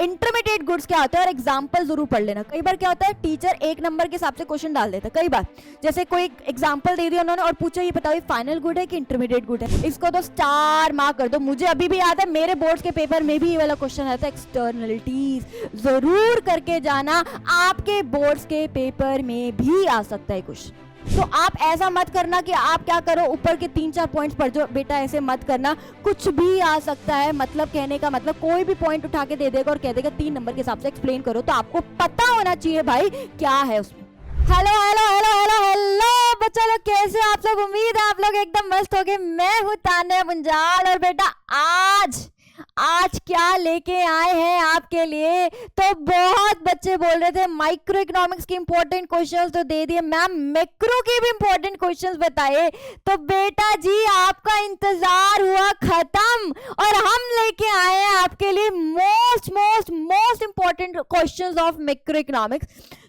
Intermediate goods क्या होता है और एग्जाम्पल जरूर पढ़ लेना। कई बार क्या होता है टीचर एक नंबर के हिसाब से क्वेश्चन डाल देता है, कई बार जैसे कोई एग्जाम्पल दे दिया उन्होंने और पूछा ये बताओ फाइनल गुड है कि इंटरमीडिएट गुड है, इसको तो स्टार मार्क कर दो। मुझे अभी भी याद है मेरे बोर्ड्स के पेपर में भी ये वाला क्वेश्चन आया था, एक्सटर्नलिटीज जरूर करके जाना, आपके बोर्ड्स के पेपर में भी आ सकता है कुछ। तो आप ऐसा मत करना कि आप क्या करो ऊपर के 3-4 पॉइंट्स पढ़ जो, बेटा ऐसे मत करना, कुछ भी आ सकता है। मतलब कहने का मतलब कोई भी पॉइंट उठा के दे देगा और कह देगा 3 नंबर के हिसाब से एक्सप्लेन करो, तो आपको पता होना चाहिए भाई क्या है उसमें। Hello hello hello hello hello बच्चा लोग, कैसे हो आप लोग? उम्मीद है आप लोग एकदम मस्त हो गए। मैं हूँ तान्या मुंजाल और बेटा आज क्या लेके आए हैं आपके लिए। तो बहुत बच्चे बोल रहे थे माइक्रो इकोनॉमिक्स की इंपॉर्टेंट क्वेश्चंस तो दे दिए मैम, मैक्रो के भी इंपॉर्टेंट क्वेश्चंस बताए। तो बेटा जी आपका इंतजार हुआ खत्म और हम लेके आए हैं आपके लिए most important questions of macro economics.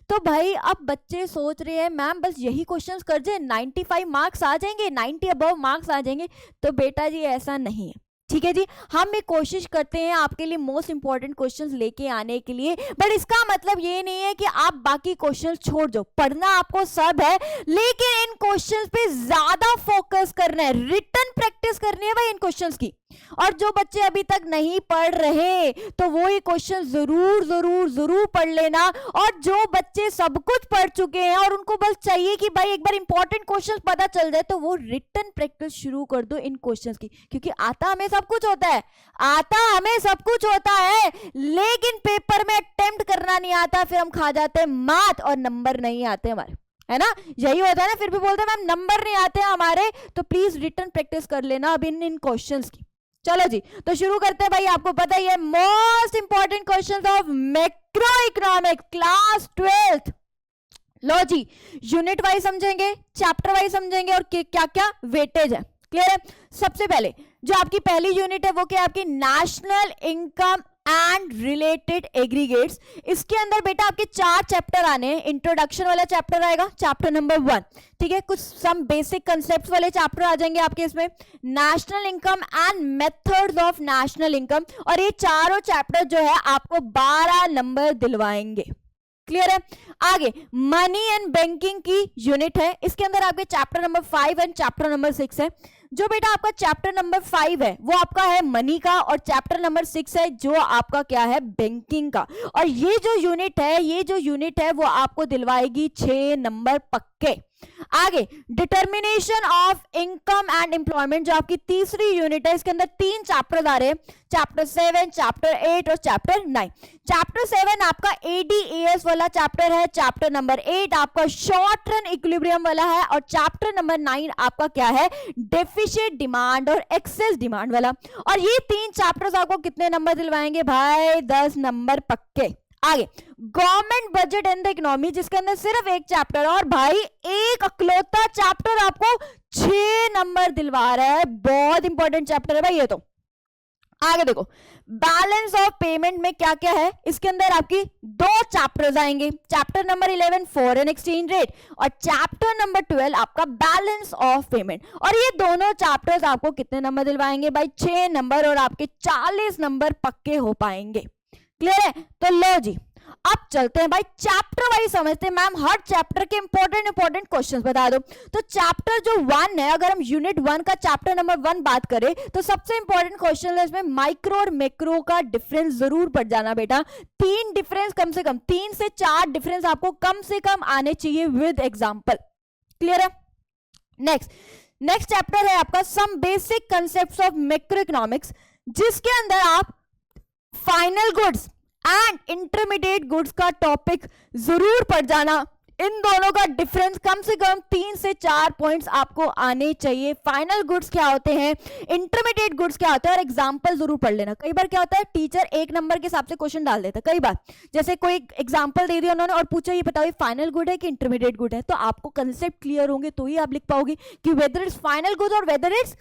तो भाई अब बच्चे सोच रहे हैं मैम बस यही क्वेश्चंस कर जाए 95 मार्क्स आ जाएंगे, 90 अबव मार्क्स आ जाएंगे। तो बेटा जी ऐसा नहीं है, ठीक है जी। हम एक कोशिश करते हैं आपके लिए मोस्ट इंपॉर्टेंट क्वेश्चंस लेके आने के लिए, बट इसका मतलब ये नहीं है कि आप बाकी क्वेश्चंस छोड़ दो। पढ़ना आपको सब है, लेकिन इन क्वेश्चंस पे ज्यादा फोकस करना है, रिटन प्रैक्टिस करनी है भाई इन क्वेश्चंस की। और जो बच्चे अभी तक नहीं पढ़ रहे तो वो ये क्वेश्चन जरूर पढ़ लेना। और जो बच्चे सब कुछ पढ़ चुके हैं और उनको बस चाहिए कि भाई एक बार इंपॉर्टेंट क्वेश्चंस पता चल जाए, तो वो रिटन प्रैक्टिस शुरू कर दो इन क्वेश्चंस की। क्योंकि आता हमें सब कुछ होता है, लेकिन पेपर में अटेम्प्ट करना नहीं आता, फिर हम खा जाते हैं मात और नंबर नहीं आते हमारे, है ना। यही होता है ना, फिर भी बोलते हैं मैम नंबर नहीं आते हमारे। तो प्लीज रिटन प्रैक्टिस कर लेना अब इन क्वेश्चंस की। चलो जी, तो शुरू करते हैं भाई। आपको पता ही है most important questions of macro economics class 12th। लो जी, यूनिट वाइज समझेंगे, चैप्टर वाइज समझेंगे और क्या क्या वेटेज है। क्लियर है? सबसे पहले जो आपकी पहली यूनिट है वो क्या, आपकी national income and related aggregates. इसके अंदर बेटा आपके 4 चैप्टर आने हैं। इंट्रोडक्शन वाला चैप्टर आएगा, चैप्टर नंबर 1, ठीक है। कुछ सम बेसिक कंसेप्ट वाले चैप्टर आ जाएंगे आपके इसमें, national income and methods of national income. और ये चारों चैप्टर जो है आपको 12 नंबर दिलवाएंगे। क्लियर है? आगे मनी एंड बैंकिंग की यूनिट है, इसके अंदर आपके chapter number 5 and chapter number 6 है। जो बेटा आपका चैप्टर नंबर 5 है वो आपका है मनी का, और चैप्टर नंबर 6 है जो आपका क्या है, बैंकिंग का। और ये जो यूनिट है वो आपको दिलवाएगी 6 नंबर पक्के। आगे determination of income and employment जो आपकी तीसरी यूनिट है, इसके अंदर 3 चैप्टर आ रहे हैं, चैप्टर 7, चैप्टर 8 और चैप्टर 9। चैप्टर 7 आपका एडीएएस वाला चैप्टर है, चैप्टर नंबर 8 आपका शॉर्ट रन इक्विलिब्रियम वाला है, और चैप्टर नंबर 9 आपका क्या है, डेफिसिट डिमांड और एक्सेस डिमांड वाला। और ये 3 चैप्टर्स आपको कितने नंबर दिलवाएंगे भाई, 10 नंबर पक्के। आगे government budget and the economy, जिसके अंदर सिर्फ एक चैप्टर, और भाई एक अकलौता चैप्टर आपको 6 नंबर दिलवा रहा है। बहुत इंपॉर्टेंट चैप्टर है भाई ये तो। आगे देखो बैलेंस ऑफ पेमेंट में क्या क्या है, इसके अंदर आपकी 2 चैप्टर्स आएंगे, chapter number 11 foreign exchange rate और चैप्टर नंबर 12 आपका बैलेंस ऑफ पेमेंट। और ये दोनों चैप्टर्स आपको कितने नंबर दिलवाएंगे भाई, 6 नंबर, और आपके 40 नंबर पक्के हो पाएंगे। क्लियर है? तो लो जी, अब चलते हैं भाई चैप्टर वाइज समझते हैं। मैम हर चैप्टर के इंपॉर्टेंट क्वेश्चंस बता दो। तो चैप्टर जो 1 है, अगर हम यूनिट 1 का चैप्टर नंबर 1 बात करें तो सबसे इंपॉर्टेंट क्वेश्चन है इसमें माइक्रो और मैक्रो का डिफरेंस जरूर पड़ जाना बेटा। 3 डिफरेंस कम से कम, 3 से 4 डिफरेंस आपको कम से कम आने चाहिए विद एग्जाम्पल। क्लियर है? नेक्स्ट चैप्टर है आपका some basic concepts of macro economics, जिसके अंदर आप final goods and intermediate goods का टॉपिक जरूर पढ़ जाना। इन दोनों का डिफरेंस कम से कम 3 से 4 पॉइंट्स आपको आने चाहिए। फाइनल गुड्स क्या होते हैं, इंटरमीडिएट गुड्स क्या होते हैं, और एग्जांपल जरूर पढ़ लेना। कई बार क्या होता है टीचर एक नंबर के हिसाब से क्वेश्चन डाल देता है, कई बार जैसे कोई एग्जांपल दे दिया उन्होंने और पूछा ये बताओ फाइनल गुड है कि इंटरमीडिएट गुड है। तो आपको कंसेप्ट क्लियर होंगे तो ही आप लिख पाओगे कि वेदर इट्स फाइनल गुड और वेदर इट्स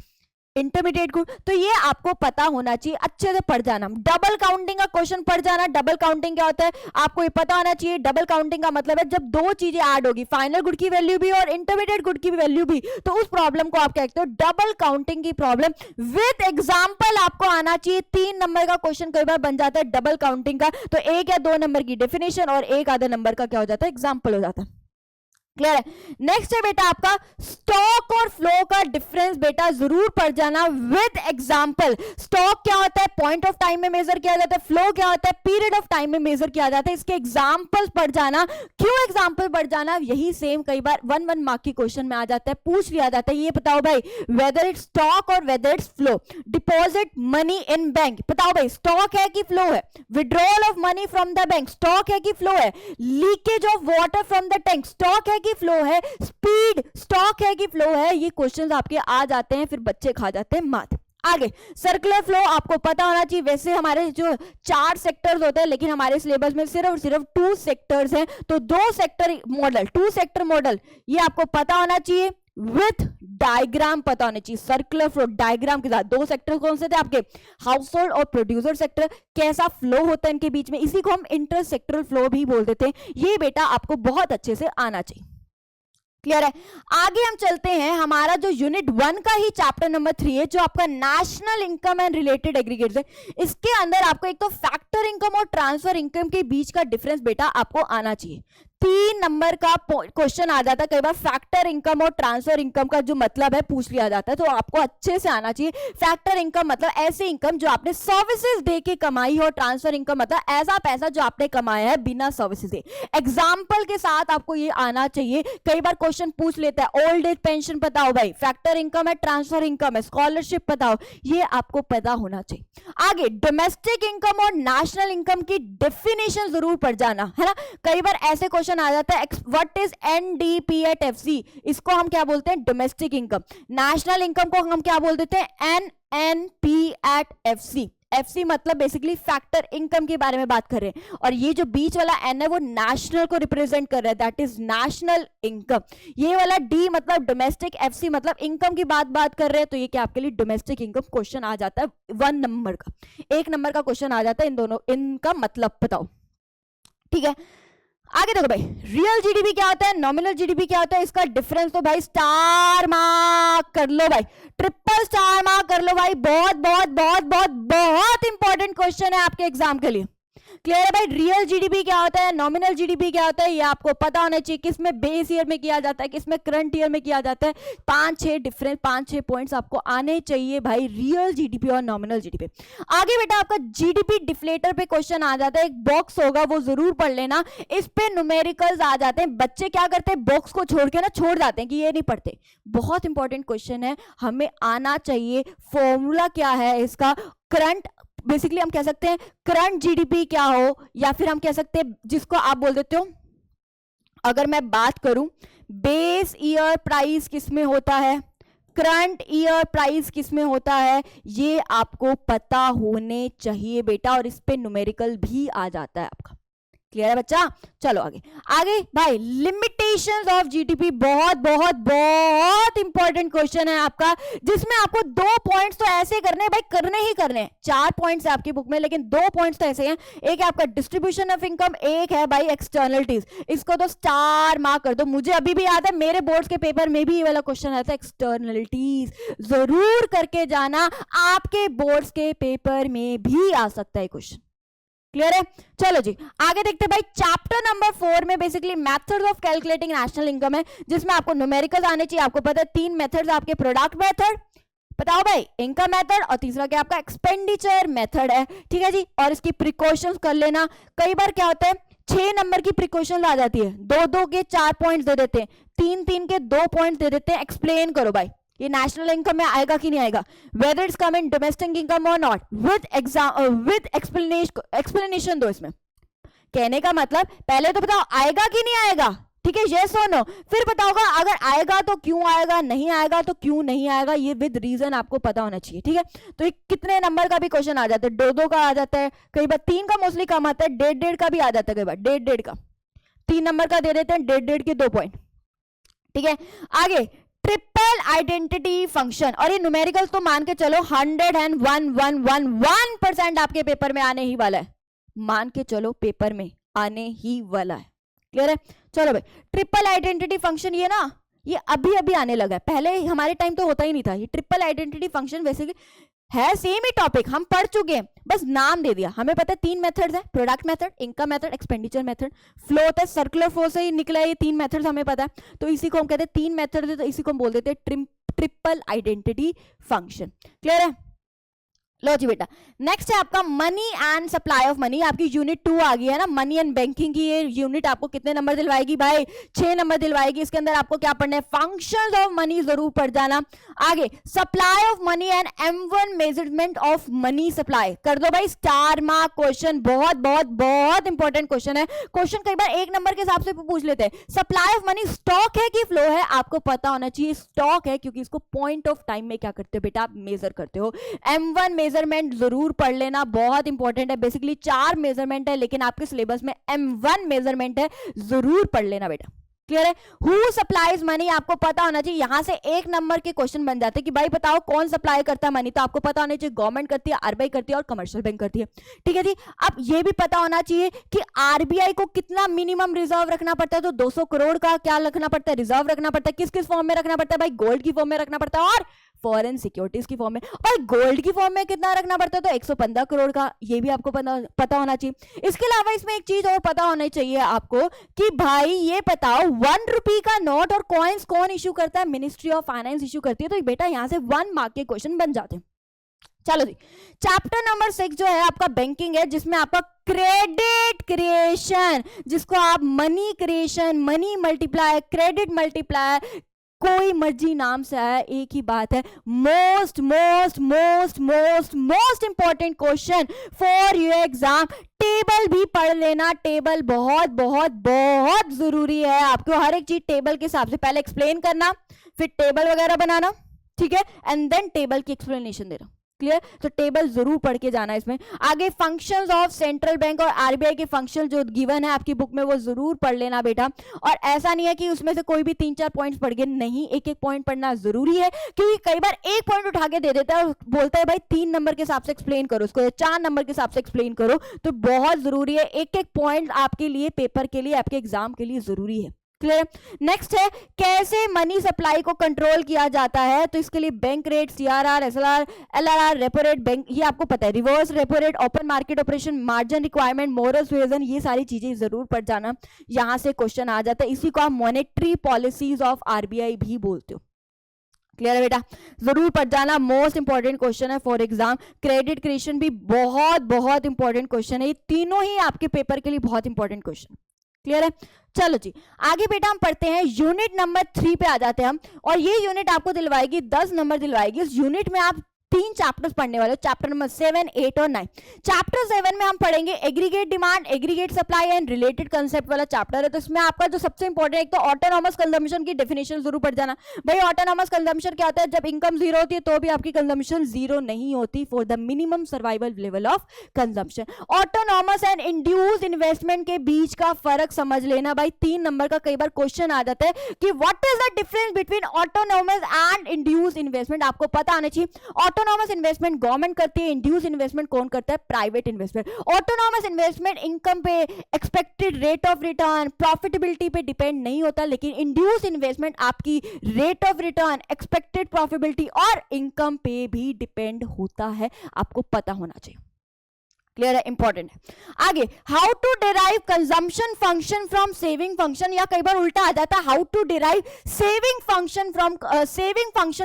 इंटरमीडिएट गुड, तो ये आपको पता होना चाहिए, अच्छे से पढ़ जाना। डबल काउंटिंग का क्वेश्चन पढ़ जाना। डबल काउंटिंग क्या होता है आपको ये पता होना चाहिए। डबल काउंटिंग का मतलब है जब दो चीजें ऐड होगी, फाइनल गुड की वैल्यू भी और इंटरमीडिएट गुड की वैल्यू भी, तो उस प्रॉब्लम को आप कहते हो डबल काउंटिंग की प्रॉब्लम। विद एग्जाम्पल आपको आना चाहिए। 3 नंबर का क्वेश्चन कई बार बन जाता है डबल काउंटिंग का, तो 1 या 2 नंबर की डेफिनेशन और 1 आधा नंबर का क्या हो जाता है, एग्जाम्पल हो जाता है। क्लियर है। नेक्स्ट है बेटा आपका स्टॉक और फ्लो का डिफरेंस बेटा जरूर पढ़ जाना विद एग्जांपल। स्टॉक क्या होता है, पॉइंट ऑफ टाइम में मेजर किया जाता है। फ्लो क्या होता है, पीरियड ऑफ टाइम में मेजर किया जाता है। इसके एग्जांपल्स पढ़ जाना। क्यों एग्जांपल पढ़ जाना, यही सेम कई बार 1 मार्क की क्वेश्चन में आ जाता है, पूछ लिया जाता है। ये बताओ भाई वेदर इट्स स्टॉक और whether it's flow. Deposit money in bank, बताओ भाई स्टॉक है कि फ्लो है। Withdrawal of money from the bank, stock है कि फ्लो है। Leakage of water from the tank, stock है कि फ्लो है। स्पीड स्टॉक है कि फ्लो है। ये क्वेश्चंस आपके आ जाते हैं, फिर बच्चे खा जाते हैं मात। आगे सर्कुलर फ्लो आपको पता होना चाहिए। वैसे हमारे जो 4 सेक्टर्स होते हैं, लेकिन हमारे सिलेबस में सिर्फ 2 सेक्टर्स हैं, तो 2 सेक्टर मॉडल, 2 सेक्टर मॉडल ये आपको पता होना चाहिए। विथ डायग्राम पता होना चाहिए। सर्कुलर फ्लो डायग्राम के साथ। 2 सेक्टर कौन से थे आपके, हाउस होल्ड और प्रोड्यूसर सेक्टर। कैसा फ्लो होता है इनके बीच में, इसी को हम इंटर सेक्टरल फ्लो भी बोलते थे। ये बेटा आपको बहुत अच्छे से आना चाहिए। क्लियर है। आगे हम चलते हैं, हमारा जो यूनिट 1 का ही चैप्टर नंबर 3 है, जो आपका national income and related aggregates है। इसके अंदर आपको एक तो फैक्टर इनकम और ट्रांसफर इनकम के बीच का डिफरेंस बेटा आपको आना चाहिए। 3 नंबर का क्वेश्चन आ जाता है कई बार। फैक्टर इनकम और ट्रांसफर इनकम का जो मतलब है पूछ लिया जाता है, तो आपको अच्छे से आना चाहिए। फैक्टर इनकम मतलब ऐसे इनकम जो आपने सर्विसेज दे के कमाई हो। ट्रांसफर इनकम मतलब ऐसा पैसा जो आपने कमाया है बिना सर्विसेज दे। एग्जाम्पल के साथ आपको ये आना चाहिए। कई बार क्वेश्चन पूछ लेता है ओल्ड एज पेंशन बताओ भाई, फैक्टर इनकम है, ट्रांसफर इनकम है, स्कॉलरशिप बताओ, ये आपको पता होना चाहिए। आगे डोमेस्टिक इनकम और नेशनल इनकम की डेफिनेशन जरूर पढ़ जाना, है ना। कई बार ऐसे क्वेश्चन आ जाता है what is NDP at FC, इसको हम क्या बोलते हैं, डोमेस्टिक इनकम। नेशनल इनकम को हम क्या बोल देते हैं, एनएनपी एट एफसी। एफसी मतलब बेसिकली फैक्टर इनकम के बारे में बात कर रहे हैं, और ये जो बीच वाला एन है वो नेशनल को रिप्रेजेंट कर रहा है, दैट इज नेशनल इनकम। ये वाला डी मतलब डोमेस्टिक, एफसी मतलब इनकम की बात कर रहे हैं, तो ये क्या आपके लिए डोमेस्टिक इनकम क्वेश्चन आ जाता है 1 नंबर का। 1 नंबर का क्वेश्चन आ जाता है इन दोनों, इनका मतलब बताओ, ठीक है। आगे देखो भाई, रियल जीडीपी क्या होता है, नॉमिनल जीडीपी क्या होता है, इसका डिफरेंस तो भाई स्टार मार्क कर लो भाई, ट्रिपल स्टार मार्क कर लो भाई। बहुत बहुत बहुत बहुत बहुत इंपॉर्टेंट क्वेश्चन है आपके एग्जाम के लिए। क्लियर है भाई। रियल जीडीपी क्या होता है, नॉमिनल जीडीपी क्या होता है, ये आपको पता होना चाहिए। किसमें बेस ईयर में किया जाता है, किसमें करंट ईयर में किया जाता है। 5-6 डिफरेंस, 5-6 पॉइंट्स आपको आने चाहिए भाई, रियल जीडीपी और नॉमिनल जीडीपी। आगे बेटा आपका जीडीपी डिफ्लेटर पे क्वेश्चन आ जाता है, एक बॉक्स होगा वो जरूर पढ़ लेना। इस पे न्यूमेरिकल्स आ जाते हैं। बच्चे क्या करते हैं, बॉक्स को छोड़ के ना छोड़ जाते हैं कि ये नहीं पढ़ते। बहुत इंपॉर्टेंट क्वेश्चन है, हमें आना चाहिए। फॉर्मूला क्या है इसका, करंट, बेसिकली हम कह सकते हैं करंट जीडीपी क्या हो, या फिर हम कह सकते हैं जिसको आप बोल देते हो, अगर मैं बात करूं बेस ईयर प्राइस किसमें होता है, करंट ईयर प्राइस किसमें होता है, ये आपको पता होने चाहिए बेटा, और इस पे न्यूमेरिकल भी आ जाता है आपका। क्लियर है बच्चा। चलो आगे आगे भाई, लिमिटेशंस ऑफ जीडीपी बहुत बहुत बहुत इंपॉर्टेंट क्वेश्चन है आपका, जिसमें आपको 2 पॉइंट्स तो ऐसे करने हैं भाई, करने ही करने हैं। 4 पॉइंट्स है आपकी बुक में, लेकिन 2 पॉइंट्स तो ऐसे हैं। एक है आपका डिस्ट्रीब्यूशन ऑफ इनकम, एक है भाई एक्सटर्नलिटीज। इसको तो स्टार मार्क कर दो। मुझे अभी भी याद है मेरे बोर्ड्स के पेपर में भी ये वाला क्वेश्चन आया था, एक्सटर्नलिटीज जरूर करके जाना, आपके बोर्ड्स के पेपर में भी आ सकता है क्वेश्चन। क्लियर है। चलो जी आगे देखते हैं भाई, चैप्टर नंबर 4 में basically methods of calculating national income है, जिसमें आपको न्यूमेरिकल्स आने चाहिए। आपको पता है 3 मेथड्स आपके, प्रोडक्ट मेथड बताओ भाई, इनकम मेथड, और तीसरा क्या आपका एक्सपेंडिचर मेथड है, ठीक है जी। और इसकी प्रिकॉशंस कर लेना। कई बार क्या होता है 6 नंबर की प्रिकॉशन आ जाती है, 2-2 के 4 पॉइंट्स दे देते हैं, 3-3 के 2 पॉइंट्स दे देते हैं। एक्सप्लेन करो भाई ये नेशनल इनकम में आएगा कि नहीं आएगा, whether it's come in domestic income और नॉट, विद एक्सप्लेनेशन दो। इसमें कहने का मतलब पहले तो बताओ आएगा कि नहीं आएगा, ठीक है, ये सुनो, फिर बताओगा अगर आएगा तो क्यों आएगा, नहीं आएगा तो क्यों नहीं आएगा, ये विद रीजन आपको पता होना चाहिए, ठीक है। तो ये कितने नंबर का भी क्वेश्चन आ जाता है, 2-2 का आ जाता है, कई बार 3 का मोस्टली कम आता है, 1.5 का भी आ जाता है, कई बार 1.5 का। 3 नंबर का दे देते हैं, 1.5 के 2 पॉइंट, ठीक है। आगे ट्रिपल ट्रिपल आइडेंटिटी फंक्शन, और ये न्यूमेरिकल तो मान के चलो 101,111% आपके पेपर में आने ही वाला है, मान के चलो पेपर में आने ही वाला है। क्लियर है? चलो भाई, ट्रिपल आइडेंटिटी फंक्शन ये ना, ये अभी अभी आने लगा है, पहले हमारे टाइम तो होता ही नहीं था। ये ट्रिपल आइडेंटिटी फंक्शन वैसे है सेम ही टॉपिक, हम पढ़ चुके हैं, बस नाम दे दिया। हमें पता है 3 मेथड्स हैं, product method, income method, expenditure method. Flow होता है, सर्कुलर फ्लो से ही निकला है, ये 3 मेथड्स हमें पता है, तो इसी को हम कहते हैं 3 मेथड है, तो इसी को हम बोल देते हैं ट्रिपल आइडेंटिटी फंक्शन। क्लियर है? लो जी बेटा, नेक्स्ट है आपका money and supply of money. आपकी यूनिट 2 आ गई है ना, मनी एंड बैंकिंग की। ये यूनिट आपको कितने नंबर दिलवाएगी भाई? 6 नंबर दिलवाएगी। इसके अंदर आपको क्या पढ़ना है? फंक्शंस ऑफ मनी जरूर पढ़ जाना। आगे supply of money and M1 measurement of money supply कर दो भाई, स्टार मार्क क्वेश्चन, बहुत बहुत बहुत इंपॉर्टेंट क्वेश्चन है। क्वेश्चन कई बार 1 नंबर के हिसाब से पूछ लेते हैं। सप्लाई ऑफ मनी स्टॉक है कि फ्लो है? आपको पता होना चाहिए स्टॉक है, क्योंकि इसको पॉइंट ऑफ टाइम में क्या करते हो बेटा? आप मेजर करते हो। M1 मेजरमेंट जरूर पढ़ लेना, बहुत इंपॉर्टेंट है। बेसिकली 4 मेजरमेंट है, लेकिन आपके सिलेबस में M1 मेजरमेंट है, जरूर पढ़ लेना बेटा। क्लियर है? हु सप्लाइज मनी आपको पता होना चाहिए। यहां से 1 नंबर के क्वेश्चन बन जाते हैं कि भाई बताओ कौन सप्लाई करता है मनी, तो आपको पता होना चाहिए गवर्नमेंट करती है, आरबीआई करती है और कमर्शियल बैंक करती है। ठीक है जी। अब ये भी पता होना चाहिए कि आरबीआई को कितना मिनिमम रिजर्व रखना पड़ता है, तो 200 करोड़ का क्या रखना पड़ता है? रिजर्व रखना पड़ता है। किस किस फॉर्म में रखना पड़ता है भाई? गोल्ड की फॉर्म में रखना पड़ता है और फॉरेन सिक्योरिटीज की फॉर्म में। और गोल्ड की फॉर्म में कितना रखना पड़ता है? तो 115 करोड़ का। ये भी आपको पता होना चाहिए। इसके अलावा इसमें एक चीज और पता होना चाहिए आपको कि भाई ये बताओ 1 रुपये का नोट और कॉइन्स कौन इश्यू करता है? मिनिस्ट्री ऑफ फाइनेंस इश्यू करती है। तो बेटा यहां से 1 मार्क के क्वेश्चन बन जाते हैं। चलो जी, चैप्टर नंबर 6 जो है आपका बैंकिंग है, जिसमें आपका क्रेडिट क्रिएशन, जिसको आप money creation, money multiply, credit multiply, कोई मर्जी नाम से आया, एक ही बात है। Most most most most most important question for your exam. Table भी पढ़ लेना, टेबल बहुत बहुत बहुत जरूरी है। आपको हर एक चीज टेबल के हिसाब से पहले एक्सप्लेन करना, फिर टेबल वगैरह बनाना, ठीक है, एंड देन टेबल की एक्सप्लेनेशन देना। क्लियर? तो टेबल जरूर पढ़ के जाना इसमें। आगे फंक्शंस ऑफ सेंट्रल बैंक और आरबीआई के फंक्शन जो गिवन है आपकी बुक में, वो जरूर पढ़ लेना बेटा। और ऐसा नहीं है कि उसमें से कोई भी 3-4 पॉइंट्स पढ़ गए, नहीं, एक एक पॉइंट पढ़ना जरूरी है, क्योंकि कई बार एक पॉइंट उठा के दे देता है और बोलता है भाई 3 नंबर के हिसाब से एक्सप्लेन करो उसको, 4 नंबर के हिसाब से एक्सप्लेन करो। तो बहुत जरूरी है, एक एक पॉइंट आपके लिए, पेपर के लिए, आपके एग्जाम के लिए जरूरी है। क्लियर? नेक्स्ट है कैसे मनी सप्लाई को कंट्रोल किया जाता है। तो इसके लिए bank rate, CRR, SLR, LRR, repo rate, bank, ये आपको पता है, reverse repo rate, open market operation, margin requirement, moral suasion, ये सारी चीजें जरूर पढ़ जाना, यहां से क्वेश्चन आ जाता है। इसी को आप मॉनेटरी पॉलिसीज ऑफ आरबीआई भी बोलते हो। क्लियर है बेटा? जरूर पढ़ जाना, मोस्ट इंपॉर्टेंट क्वेश्चन है फॉर एग्जाम। क्रेडिट क्रिएशन भी बहुत बहुत इंपॉर्टेंट क्वेश्चन है। ये तीनों ही आपके पेपर के लिए बहुत इंपॉर्टेंट क्वेश्चन। क्लियर है? चलो जी, आगे बेटा हम पढ़ते हैं यूनिट नंबर 3 पे आ जाते हैं हम। और ये यूनिट आपको दिलवाएगी 10 नंबर दिलवाएगी। इस यूनिट में आप 3 चैप्टर्स पढ़ने वाले हो, चैप्टर नंबर 7, 8 और 9। चैप्टर 7 में हम पढ़ेंगे aggregate demand, aggregate supply and related concept वाला चैप्टर है। तो इसमें आपका जो सबसे इंपॉर्टेंट, एक तो ऑटोनॉमस कंजम्पशन की डेफिनेशन जरूर पढ़ जाना। भाई ऑटोनॉमस कंजम्पशन क्या होता है? जब इनकम 0 होती है तो भी आपकी कंजम्पशन 0 नहीं होती, for the minimum survival level of consumption. Autonomous and induced investment के बीच का फर्क समझ लेना भाई। 3 नंबर का कई बार क्वेश्चन आ जाता है कि what is the difference between autonomous and induced investment. आपको पता आना चाहिए। ऑटोनॉमस इन्वेस्टमेंट गवर्नमेंट करती है, इंड्यूस इन्वेस्टमेंट कौन करता है? Private investment. Autonomous investment income पे, expected rate of return, profitability पे डिपेंड नहीं होता, लेकिन इंड्यूस इन्वेस्टमेंट आपकी rate of return, expected profitability और इनकम पे भी डिपेंड होता है। आपको पता होना चाहिए। क्लियर है? इंपॉर्टेंट है। आगे how to derive consumption function from saving function, या कई बार उल्टा आ जाता है how to derive saving function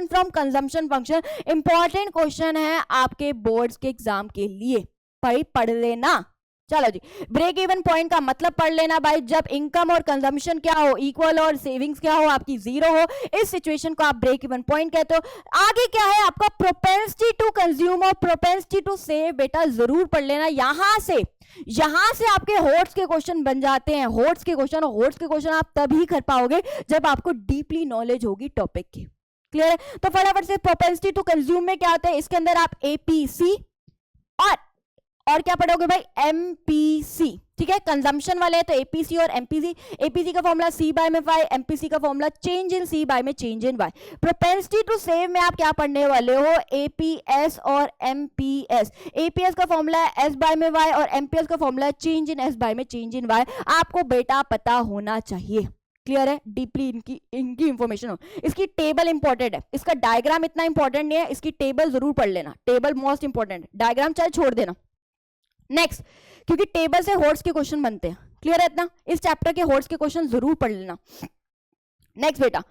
from consumption function. Important question है आपके बोर्ड्स के एग्जाम के लिए, भाई पढ़ लेना। चलो जी, ब्रेक इवन पॉइंट का मतलब पढ़ लेना भाई। जब इनकम और कंजम्पशन क्या हो? इक्वल, और सेविंग्स क्या हो? आपकी 0 हो, इस सिचुएशन को आप ब्रेक इवन पॉइंट कहते हो। आगे क्या है आपका? प्रोपेंसिटी टू कंज्यूम और प्रोपेंसिटी टू सेव, बेटा जरूर पढ़ लेना। यहां से आपके होट्स के क्वेश्चन बन जाते हैं। होट्स के क्वेश्चन आप तभी कर पाओगे जब आपको डीपली नॉलेज होगी टॉपिक की। क्लियर है? तो फटाफट से प्रोपेंसिटी टू कंज्यूम में क्या होता है? इसके अंदर आप एपीसी और क्या पढ़ोगे भाई? एमपीसी। ठीक है, कंजम्पशन वाले हैं तो एपीसी और एमपीसी। एपीसी का फॉर्मूला सी बाय में वाई, एमपीसी का formula change in C by में change in Y. Propensity to save में आप क्या पढ़ने वाले हो, एपीएस और एमपीएस। एपीएस का फॉर्मूला है एस बाय में वाई और एमपीएस का फॉर्मूला है चेंज इन एस बाय में चेंज इन वाई। आपको बेटा पता होना चाहिए, क्लियर है, डीपली इनकी इंफॉर्मेशन हो। इसकी टेबल इंपॉर्टेंट है, इसका डायग्राम इतना इंपॉर्टेंट नहीं है, इसकी टेबल जरूर पढ़ लेना, टेबल मोस्ट इंपॉर्टेंट है, डायग्राम चाहे छोड़ देना। नेक्स्ट, क्योंकि टेबल से होर्ड्स के क्वेश्चन बनते हैं, क्लियर है इतना, इस चैप्टर के होर्ड्स के क्वेश्चन जरूर पढ़ लेना। नेक्स्ट बेटा,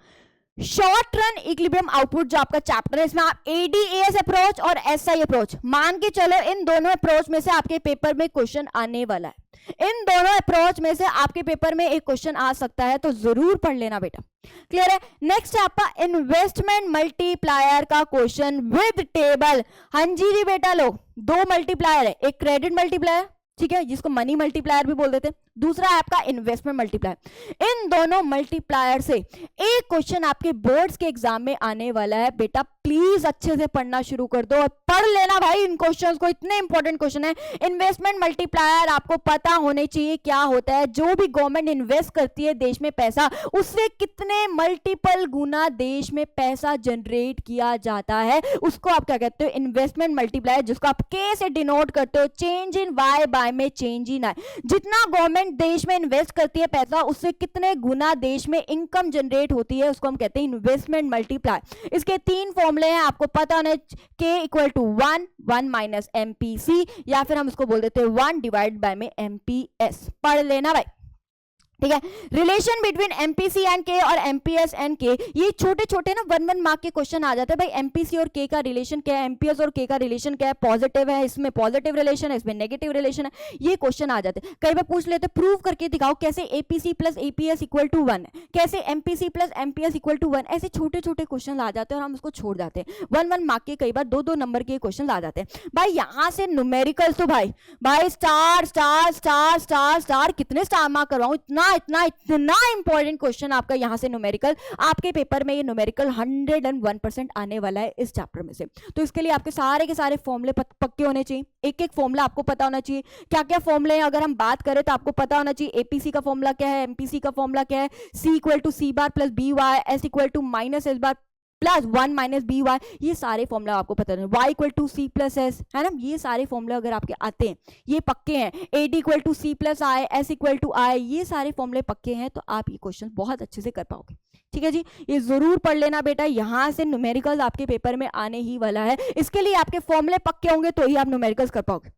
शॉर्ट रन इक्विलिब्रियम आउटपुट जो आपका चैप्टर है, इसमें आप एडीएएस अप्रोच और एसआई अप्रोच मान के चलो, इन दोनों अप्रोच में से आपके पेपर में क्वेश्चन आने वाला है। इन दोनों अप्रोच में से आपके पेपर में एक क्वेश्चन आ सकता है, तो जरूर पढ़ लेना बेटा, क्लियर है। नेक्स्ट आपका इन्वेस्टमेंट मल्टीप्लायर का क्वेश्चन विद टेबल। हाँ जी बेटा, लो, दो मल्टीप्लायर है, एक क्रेडिट मल्टीप्लायर, ठीक है, जिसको मनी मल्टीप्लायर भी बोल देते हैं, दूसरा है आपका इन्वेस्टमेंट मल्टीप्लायर। इन दोनों मल्टीप्लायर से एक क्वेश्चन आपके बोर्ड्स के एग्जाम में आने वाला है बेटा, प्लीज अच्छे से पढ़ना शुरू कर दो और पढ़ लेना भाई इन क्वेश्चंस को, इतने इंपॉर्टेंट क्वेश्चन है। इन्वेस्टमेंट मल्टीप्लायर आपको पता होने चाहिए क्या होता है। जो भी गवर्नमेंट इन्वेस्ट करती है देश में पैसा, उससे कितने मल्टीपल गुना देश में पैसा जनरेट किया जाता है, उसको आप क्या कहते हो, इन्वेस्टमेंट मल्टीप्लायर, जिसको आप के से डिनोट करते हो, चेंज इन वाई बाय में चेंज इन आई। जितना गवर्नमेंट देश में इन्वेस्ट करती है पैसा, उससे कितने गुना देश में इनकम जनरेट होती है, उसको हम कहते हैं इन्वेस्टमेंट मल्टीप्लायर। इसके तीन फॉर्मूले हैं, आपको पता होने, के इक्वल टू 1 माइनस एमपीसी, या फिर हम उसको बोल देते हैं 1 डिवाइड बाय में एमपीएस। पढ़ लेना भाई, ठीक है। रिलेशन बिटवीन एमपीसी एंड के और एमपीएस एंड के, ये छोटे छोटे ना 1 मार्क के क्वेश्चन आ जाते हैं भाई। एमपीसी और के का रिलेशन क्या है, एमपीएस और के का रिलेशन क्या है, पॉजिटिव है, इसमें पॉजिटिव रिलेशन है, इसमें नेगेटिव रिलेशन है, ये क्वेश्चन आ जाते हैं। कई बार पूछ लेते, प्रूव करके दिखाओ कैसे APC plus APS equal to 1 है, कैसे MPC plus MPS equal to 1, ऐसे छोटे छोटे क्वेश्चन आ जाते हैं और हम उसको छोड़ जाते हैं। 1 मार्क के, कई बार 2 नंबर के क्वेश्चन आ जाते हैं भाई। यहाँ से न्यूमेरिकल्स तो भाई star star star star star, कितने स्टार मार्क करवाऊं, इतना इतना इतना इंपॉर्टेंट क्वेश्चन आपका यहाँ से न्यूमेरिकल, आपके पेपर में ये न्यूमेरिकल 101% आने वाला है इस चैप्टर में से। तो इसके लिए आपके सारे के सारे फॉर्मूले पक्के होने चाहिए, एक एक फॉर्मूला आपको पता होना चाहिए। क्या क्या फॉर्मूले हैं अगर हम बात करें तो आपको पता होना चाहिए, एपीसी का फॉर्मूला क्या है, एमपीसी का फॉर्मूला क्या है, C equal to C bar plus B Y, S equal to minus S bar plus 1 minus B Y, ये सारे फॉर्मूला आपको पता है। Y equal to C plus S, है ना, ये सारे फॉर्मूले अगर आपके आते हैं, ये पक्के हैं। A D equal to C plus I, S equal to I, ये सारे फॉर्मूले पक्के हैं, तो आप ये क्वेश्चन बहुत अच्छे से कर पाओगे, ठीक है जी। ये जरूर पढ़ लेना बेटा, यहां से न्यूमेरिकल्स आपके पेपर में आने ही वाला है। इसके लिए आपके फॉर्मूले पक्के होंगे तो ही आप न्यूमेरिकल्स कर पाओगे,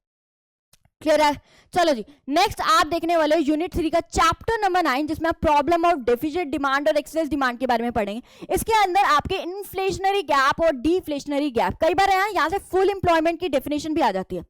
क्लियर है। चलो जी, नेक्स्ट आप देखने वाले हो यूनिट 3 का चैप्टर नंबर 9, जिसमें आप प्रॉब्लम ऑफ डेफिसिट डिमांड और एक्सेस डिमांड के बारे में पढ़ेंगे। इसके अंदर आपके इन्फ्लेशनरी गैप और डिफ्लेशनरी गैप, कई बार यहाँ से फुल एम्प्लॉयमेंट की डेफिनेशन भी आ जाती है।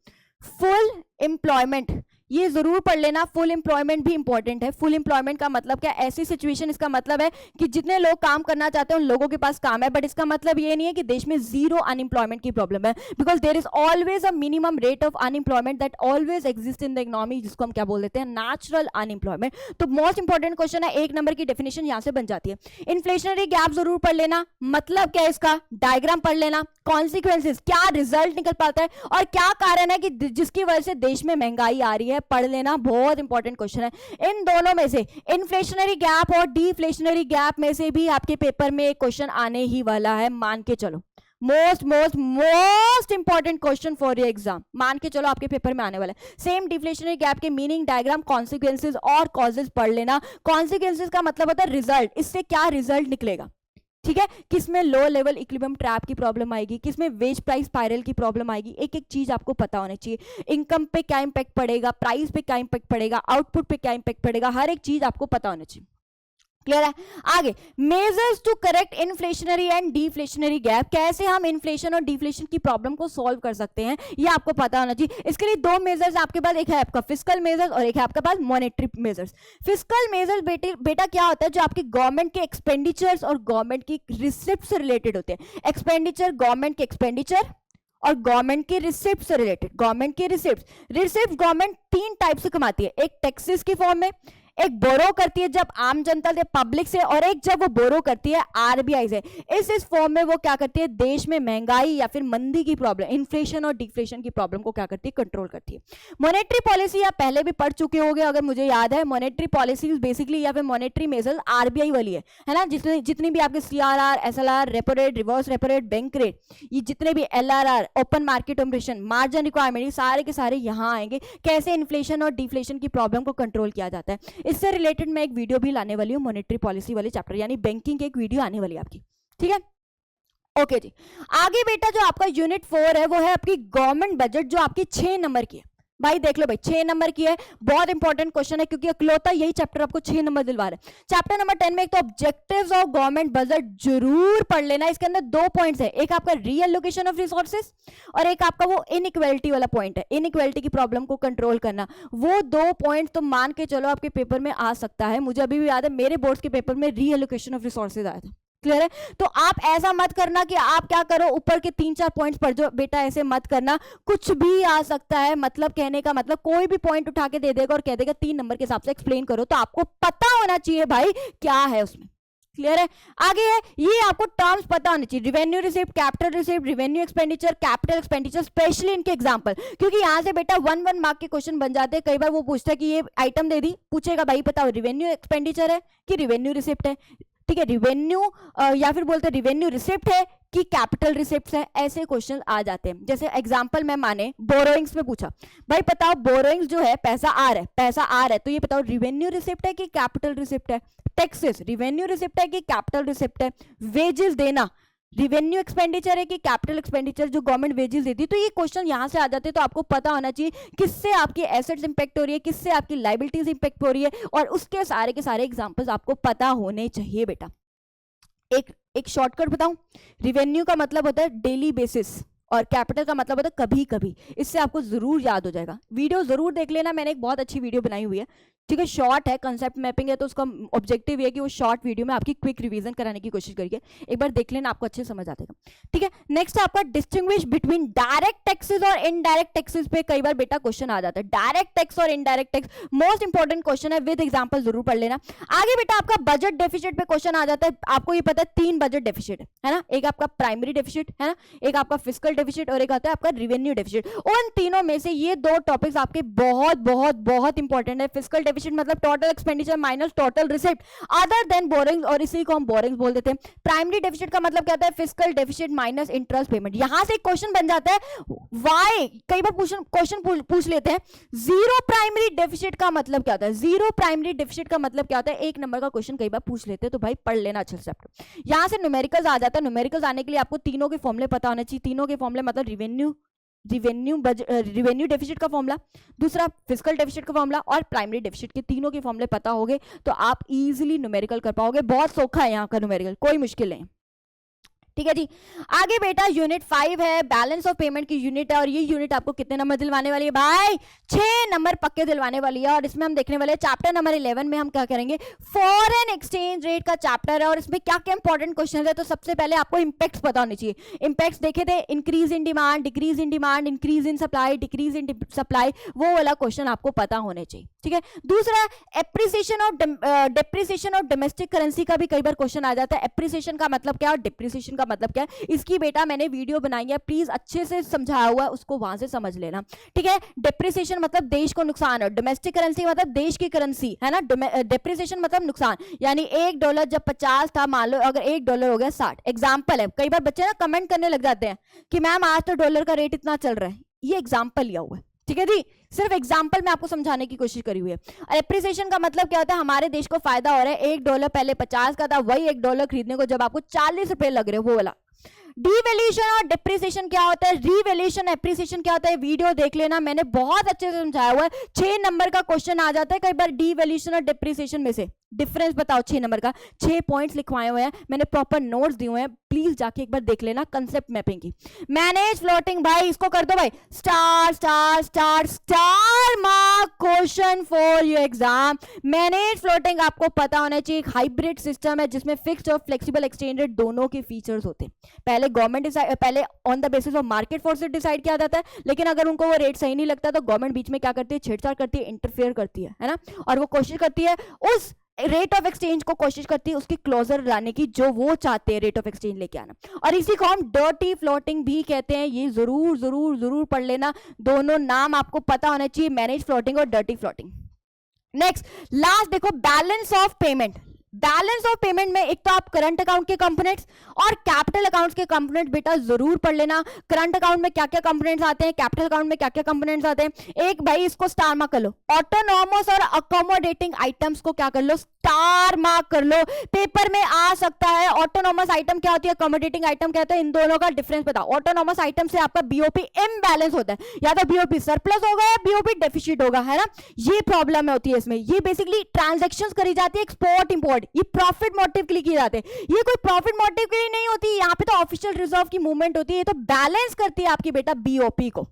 फुल एम्प्लॉयमेंट ये जरूर पढ़ लेना, फुल एम्प्लॉयमेंट भी इंपॉर्टेंट है। फुल एम्प्लॉयमेंट का मतलब क्या, ऐसी सिचुएशन, इसका मतलब है कि जितने लोग काम करना चाहते हैं उन लोगों के पास काम है, बट इसका मतलब ये नहीं है कि देश में जीरो अनएम्प्लॉयमेंट की प्रॉब्लम है, because there is always a minimum rate of unemployment that always exist in the economy, जिसको हम क्या बोल देते हैं, नेचुरल अनएम्प्लॉयमेंट। तो मोस्ट इंपॉर्टेंट क्वेश्चन है, 1 नंबर की डेफिनेशन यहां से बन जाती है। इन्फ्लेशनरी गैप जरूर पढ़ लेना, मतलब क्या है इसका, डायग्राम पढ़ लेना, कॉन्सिक्वेंसेज, क्या रिजल्ट निकल पाता है और क्या कारण है कि जिसकी वजह से देश में महंगाई आ रही है, पढ़ लेना, बहुत इंपॉर्टेंट क्वेश्चन है। इन दोनों में से, इन्फ्लेशनरी गैप और डिफ्लेशनरी गैप में से भी आपके पेपर में एक क्वेश्चन आने ही वाला है, मान के चलो। Most most most important question for your exam, मान के चलो आपके पेपर में आने वाला है। सेम डिफ्लेशनरी गैप के मीनिंग, डायग्राम, कॉन्सिक्वेंसेज और कॉजेज पढ़ लेना। कॉन्सिक्वेंसेज का मतलब होता है रिजल्ट, इससे क्या रिजल्ट निकलेगा, ठीक है, किसमें लो लेवल इक्विलिब्रियम ट्रैप की प्रॉब्लम आएगी, किसमें वेज प्राइस स्पाइरल की प्रॉब्लम आएगी, एक एक चीज आपको पता होनी चाहिए। इनकम पे क्या इंपैक्ट पड़ेगा, प्राइस पे क्या इंपैक्ट पड़ेगा, आउटपुट पे क्या इंपैक्ट पड़ेगा, हर एक चीज आपको पता होनी चाहिए, क्लियर है। आगे, measures to correct inflationary and deflationary gap, कैसे हम इन्फ्लेशन और डिफ्लेशन की प्रॉब्लम को सॉल्व कर सकते हैं, ये आपको पता होना चाहिए। इसके लिए 2 मेजर्स आपके पास, एक है आपका फिस्कल मेजर्स और एक है आपके पास मॉनेटरी मेजर्स। फिस्कल मेजर्स बेटा क्या होता है, जो आपकी गवर्नमेंट के एक्सपेंडिचर्स और गवर्नमेंट की रिसिप्ट से रिलेटेड होते हैं। एक्सपेंडिचर, गवर्नमेंट के एक्सपेंडिचर और गवर्नमेंट की रिसिप्ट से रिलेटेड। गवर्नमेंट की रिसिप्ट गवर्नमेंट 3 टाइप से कमाती है, एक टैक्सेस की फॉर्म में, एक बोरो करती है जब आम जनता से, पब्लिक से, और एक जब वो बोरो करती है आरबीआई से। इस फॉर्म में वो क्या करती है, देश में महंगाई या फिर मंदी की प्रॉब्लम, इन्फ्लेशन और डिफ्लेशन की प्रॉब्लम को क्या करती है, कंट्रोल करती है। मॉनेटरी पॉलिसी आप पहले भी पढ़ चुके होंगे अगर मुझे याद है। मॉनेटरी पॉलिसी बेसिकली या फिर मॉनेटरी मेजर्स आरबीआई वाली है ना, जितनी भी आपके CRR, SLR, repo rate, reverse repo rate, bank rate, ये जितने भी LRR, open market operation, margin requirement, ये सारे के सारे यहाँ आएंगे। कैसे इन्फ्लेशन और डिफ्लेशन की प्रॉब्लम को कंट्रोल किया जाता है, इससे रिलेटेड मैं एक वीडियो भी लाने वाली हूँ, मॉनेटरी पॉलिसी वाले चैप्टर यानी बैंकिंग की एक वीडियो आने वाली है आपकी, ठीक है। ओके जी, आगे बेटा जो आपका यूनिट 4 है वो है आपकी गवर्नमेंट बजट, जो आपकी 6 नंबर की है। भाई देख लो भाई, 6 नंबर की है, बहुत इंपॉर्टेंट क्वेश्चन है क्योंकि अकलौता यही चैप्टर आपको 6 नंबर दिलवा रहा है। चैप्टर नंबर 10 में एक तो ऑब्जेक्टिव्स ऑफ गवर्नमेंट बजट जरूर पढ़ लेना। इसके अंदर 2 पॉइंट्स है, एक आपका रीएलोकेशन ऑफ रिसोर्सेज और एक आपका वो इनइक्वालिटी वाला पॉइंट है, इनइक्वालिटी की प्रॉब्लम को कंट्रोल करना। वो 2 पॉइंट तो मान के चलो आपके पेपर में आ सकता है। मुझे अभी भी याद है मेरे बोर्ड्स के पेपर में रीएलोकेशन ऑफ रिसोर्सेज आया था। क्लियर है? तो आप ऐसा मत करना कि आप क्या करो ऊपर के 3-4 पॉइंट्स पढ़ जो, बेटा ऐसे मत करना, कुछ भी आ सकता है। मतलब कहने का मतलब कोई भी पॉइंट उठा के दे देगा और कह देगा 3 नंबर के हिसाब से एक्सप्लेन करो, तो आपको पता होना चाहिए भाई क्या है उसमें। क्लियर है? आगे है, ये आपको टर्म्स पता होने चाहिए, revenue receipt, capital receipt, revenue expenditure, capital expenditure, specially इनके एग्जांपल, क्योंकि यहां से बेटा 1 मार्क के क्वेश्चन बन जाते हैं। कई बार वो पूछता है कि ये आइटम दे दी, पूछेगा भाई बताओ रिवेन्यू एक्सपेंडिचर है कि रिवेन्यू रिसिप्ट है, ठीक है, रिवेन्यू या फिर बोलते हैं रिवेन्यू रिसिप्ट है कि कैपिटल रिसिप्ट है, ऐसे क्वेश्चन आ जाते हैं। जैसे एग्जांपल मैं माने बोरोइंग्स में पूछा, भाई बताओ बोरोइंग्स जो है पैसा आ रहा है, तो ये बताओ रिवेन्यू रिसिप्ट है कि कैपिटल रिसिप्ट है। टैक्सेस रिवेन्यू रिसिप्ट है कि कैपिटल रिसिप्ट है। वेजेस देना रिवेन्यू एक्सपेंडिचर है कि कैपिटल एक्सपेंडिचर, जो गवर्नमेंट वेजेस देती है। तो ये क्वेश्चन यहां से आ जाते हैं, तो आपको पता होना चाहिए किससे आपकी एसेट्स इंपैक्ट हो रही है, किससे आपकी लायबिलिटीज इंपैक्ट हो रही है, और उसके सारे के सारे एग्जांपल्स आपको पता होने चाहिए बेटा। एक शॉर्टकट बताऊं, रिवेन्यू का मतलब होता है डेली बेसिस और कैपिटल का मतलब होता है कभी कभी। इससे आपको जरूर याद हो जाएगा। वीडियो जरूर देख लेना, मैंने एक बहुत अच्छी वीडियो बनाई हुई है, ठीक है, शॉर्ट है, कंसेप्ट मैपिंग है, तो उसका ऑब्जेक्टिव है कि वो शॉर्ट वीडियो में आपकी क्विक रिवीजन कराने की कोशिश करिए। एक बार देख लेना, आपको अच्छे समझ आ जाएगा, ठीक है। नेक्स्ट आपका डिस्टिंग्विश बिटवीन डायरेक्ट टैक्सेस और इनडायरेक्ट टैक्सेस पे कई बार बेटा क्वेश्चन आ जाता है। डायरेक्ट टैक्स और indirect tax most important question है, विद एग्जांपल जरूर पढ़ लेना। आगे बेटा आपका बजट डेफिसिट पे क्वेश्चन आ जाता है। आपको ये पता है 3 बजट डेफिसिट है ना, एक आपका प्राइमरी डेफिसिट है ना, एक आपका फिस्कल डेफिसिट और एक आता है आपका रिवेन्यू डेफिसिट। उन तीनों में से ये 2 टॉपिक्स आपके बहुत बहुत बहुत इंपॉर्टेंट है। फिस्कल डेफिसिट मतलब total expenditure minus total receipt other than borings, और इसी को हम बोरिंग्स बोल देते हैं। प्राइमरी डेफिसिट का मतलब क्या होता है, fiscal deficit minus interest payment. यहां से क्वेश्चन बन जाता है व्हाई, कई बार क्वेश्चन पूछ लेते हैं जीरो प्राइमरी डेफिसिट का मतलब क्या होता है। जीरो प्राइमरी डेफिसिट का मतलब क्या होता है, 1 नंबर का क्वेश्चन कई बार पूछ लेते हैं, तो भाई पढ़ लेना अच्छे से। यहां से न्यूमेरिकल्स आ जाता है। न्यूमेरिकल्स आने के लिए आपको तीनों के फॉर्मूले पता होने चाहिए। तीनों के फॉर्मूले मतलब रिवेन्यू डेफिसिट का फॉर्मूला, दूसरा फिस्कल डेफिसिट का फॉर्मूला और प्राइमरी डेफिसिट के तीनों के फॉर्मूले पता होंगे तो आप इजीली न्यूमेरिकल कर पाओगे। बहुत सौखा है यहाँ का न्यूमेरिकल, कोई मुश्किल नहीं, ठीक है जी। आगे बेटा यूनिट 5 है, बैलेंस ऑफ पेमेंट की यूनिट है, और ये यूनिट आपको कितने नंबर दिलवाने वाली है भाई, 6 नंबर पक्के दिलवाने वाली है। और इसमें हम देखने वाले चैप्टर नंबर 11 में हम क्या करेंगे, फॉरेन एक्सचेंज रेट का चैप्टर है, और इसमें क्या क्या इंपॉर्टेंट क्वेश्चन है। तो सबसे पहले आपको इंपैक्ट्स पता होने चाहिए। इंपैक्ट्स देखे थे, increase in demand, decrease in demand, increase in supply, decrease in supply, वो वाला क्वेश्चन आपको पता होने चाहिए, ठीक है। दूसरा एप्रिसिएशन और डेप्रिसिएशन और डोमेस्टिक करेंसी का भी कई बार क्वेश्चन आ जाता है। एप्रिसिएशन का मतलब क्या और डिप्रिसिएशन का मतलब क्या है, इसकी बेटा मैंने वीडियो बनाई है, प्लीज अच्छे से समझाया हुआ है, उसको वहां से समझ लेना, ठीक है। डेप्रिसिएशन मतलब देश को नुकसान, और डोमेस्टिक करेंसी मतलब देश की करेंसी है ना। डेप्रिसिएशन मतलब नुकसान, यानी $1 जब 50 था, मान लो अगर $1 हो गया 60। एग्जाम्पल है, कई बार बच्चे ना कमेंट करने लग जाते हैं कि मैम आज तो डॉलर का रेट इतना चल रहा है, ये एग्जाम्पल लिया हुआ है, ठीक है जी, सिर्फ एग्जाम्पल में आपको समझाने की कोशिश करी हुई है। एप्रिसिएशन का मतलब क्या होता है, हमारे देश को फायदा हो रहा है, $1 पहले 50 का था, वही $1 खरीदने को जब आपको 40 रुपए लग रहे, वो वाला। डीवैल्यूएशन और डिप्रिसिएशन क्या होता है, रीवैल्यूएशन एप्रिसिएशन क्या होता है, वीडियो देख लेना, मैंने बहुत अच्छे से समझाया हुआ है। 6 नंबर का क्वेश्चन आ जाता है कई बार डीवैल्यूएशन और डिप्रिसिएशन में से, डिफरेंस बताओ 6 नंबर का। 6 पॉइंट्स लिखवाए हुए हैं मैंने, प्रॉपर नोट्स दिए हुए हैं, प्लीज जाके एक बार देख लेना कंसेप्ट मैपिंग की। मैनेज फ्लोटिंग, भाई इसको कर दो भाई, star star star star mark question for your exam. Manage floating आपको पता होना चाहिए, एक हाइब्रिड सिस्टम है जिसमें फिक्स्ड और फ्लेक्सिबल एक्सचेंज रेट दोनों के फीचर्स होते हैं। पहले गवर्नमेंट पहले on the basis of market forces decide किया जाता है, लेकिन अगर उनको वो रेट सही नहीं लगता तो गवर्नमेंट बीच में क्या करती है, छेड़छाड़ करती है, इंटरफेयर करती है ना, और वो कोशिश करती है उस रेट ऑफ एक्सचेंज को कोशिश करती है उसकी क्लोजर लाने की जो वो चाहते हैं रेट ऑफ एक्सचेंज लेके आना, और इसी को हम डर्टी फ्लोटिंग भी कहते हैं। ये जरूर जरूर जरूर पढ़ लेना, दोनों नाम आपको पता होना चाहिए, मैनेज फ्लोटिंग और डर्टी फ्लोटिंग। नेक्स्ट लास्ट देखो, balance of payment. Balance of payment में एक तो आप करंट अकाउंट के कंपोनेंट्स और कैपिटल अकाउंट्स के कंपोनेंट बेटा जरूर पढ़ लेना। करंट अकाउंट में क्या क्या कंपोनेंट्स आते हैं, कैपिटल अकाउंट में क्या क्या कंपोनेंट्स आते हैं। एक भाई इसको स्टार मार्क कर लो, ऑटोनॉमस और अकोमोडेटिंग आइटम्स को क्या कर लो, स्टार मार्क कर लो, पेपर में आ सकता है। ऑटोनॉमस आइटम क्या होती है, अकोमोडेटिंग आइटम क्या होता है, इन दोनों का डिफरेंस बताओ। ऑटोनॉमस आइटम से आपका बीओपी इम्बैलेंस होता है, या तो बीओपी सरप्लस होगा या बीओपी डेफिसिट होगा, है ना, ये प्रॉब्लम होती है इसमें। ये बेसिकली ट्रांजैक्शंस करी जाती है एक्सपोर्ट इंपोर्ट, ये प्रॉफिट मोटिव के लिए किए जाते हैं, ये कोई प्रॉफिट मोटिव के लिए नहीं होती, यहाँ पे तो ऑफिशियल रिजर्व की मूवमेंट होती है, ये तो बैलेंस करती है आपकी बेटा बीओपी को।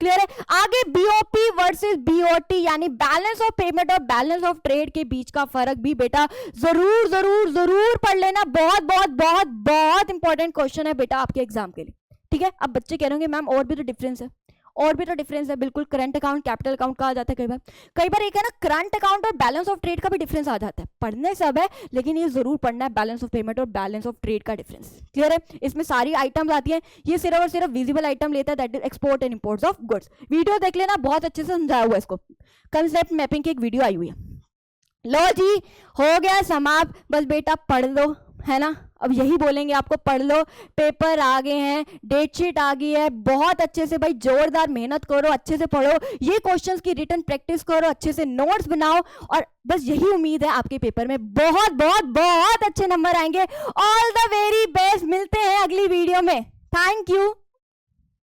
क्लियर है। आगे बीओपी वर्सेस बीओटी यानी बैलेंस ऑफ पेमेंट और बैलेंस ऑफ ट्रेड के बीच का फर्क भी बेटा जरूर जरूर जरूर पढ़ लेना, बहुत बहुत बहुत बहुत इंपॉर्टेंट क्वेश्चन है बेटा आपके एग्जाम के लिए। ठीक है, अब बच्चे कह रहे होंगे मैम और भी तो डिफरेंस है, और भी तो डिफरेंस है। बिल्कुल, करंट अकाउंट कैपिटल अकाउंट कहा जाता है कई बार एक है ना, करंट अकाउंट और बैलेंस ऑफ ट्रेड का भी डिफरेंस आ जाता है। पढ़ने सब है लेकिन ये जरूर पढ़ना है, बैलेंस ऑफ पेमेंट और बैलेंस ऑफ ट्रेड का डिफरेंस। क्लियर है, इसमें सारी आइटम्स आती हैं, ये सिर्फ और सिर्फ विजिबल आइटम लेता है, that is export and imports of goods. Video देख लेना, बहुत अच्छे से समझाया हुआ है इसको, कंसेप्ट मैपिंग की एक वीडियो आई हुई है। लो जी, हो गया समाप्त, बस बेटा पढ़ लो, है ना। अब यही बोलेंगे आपको, पढ़ लो, पेपर आ गए हैं, डेटशीट आ गई है, बहुत अच्छे से भाई जोरदार मेहनत करो, अच्छे से पढ़ो, ये क्वेश्चंस की रिटन प्रैक्टिस करो, अच्छे से नोट्स बनाओ, और बस यही उम्मीद है आपके पेपर में बहुत बहुत बहुत अच्छे नंबर आएंगे। ऑल द वेरी बेस्ट, मिलते हैं अगली वीडियो में, थैंक यू।